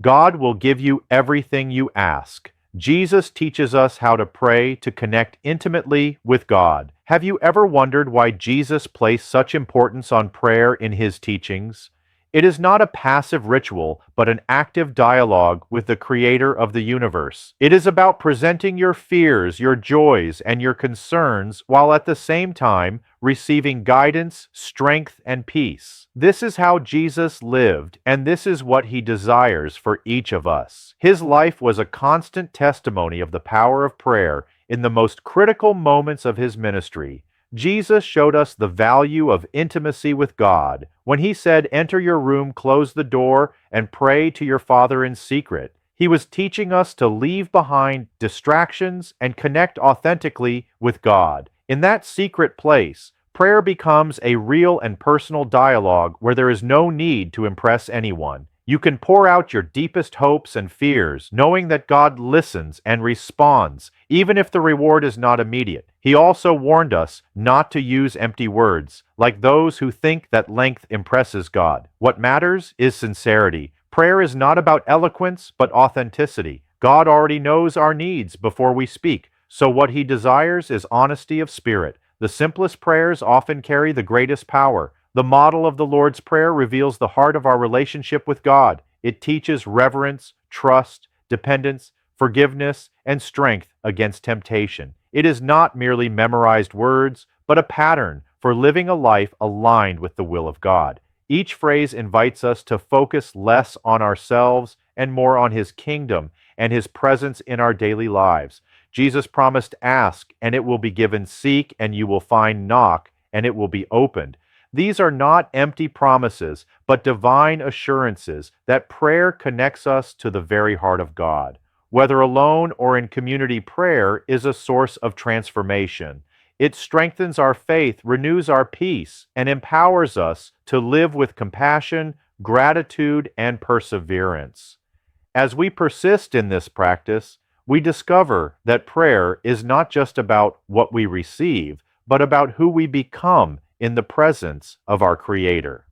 God will give you everything you ask. Jesus teaches us how to pray to connect intimately with God. Have you ever wondered why Jesus placed such importance on prayer in his teachings? It is not a passive ritual, but an active dialogue with the Creator of the universe. It is about presenting your fears, your joys, and your concerns while at the same time receiving guidance, strength, and peace. This is how Jesus lived, and this is what he desires for each of us. His life was a constant testimony of the power of prayer in the most critical moments of his ministry. Jesus showed us the value of intimacy with God when he said, "Enter your room, close the door, and pray to your Father in secret." He was teaching us to leave behind distractions and connect authentically with God. In that secret place, prayer becomes a real and personal dialogue where there is no need to impress anyone. You can pour out your deepest hopes and fears, knowing that God listens and responds, even if the reward is not immediate. He also warned us not to use empty words, like those who think that length impresses God. What matters is sincerity. Prayer is not about eloquence, but authenticity. God already knows our needs before we speak, so what he desires is honesty of spirit. The simplest prayers often carry the greatest power. The model of the Lord's Prayer reveals the heart of our relationship with God. It teaches reverence, trust, dependence, forgiveness, and strength against temptation. It is not merely memorized words, but a pattern for living a life aligned with the will of God. Each phrase invites us to focus less on ourselves and more on his kingdom and his presence in our daily lives. Jesus promised, "Ask, and it will be given; seek, and you will find; knock, and it will be opened." These are not empty promises, but divine assurances that prayer connects us to the very heart of God. Whether alone or in community, prayer is a source of transformation. It strengthens our faith, renews our peace, and empowers us to live with compassion, gratitude, and perseverance. As we persist in this practice, we discover that prayer is not just about what we receive, but about who we become in the presence of our Creator.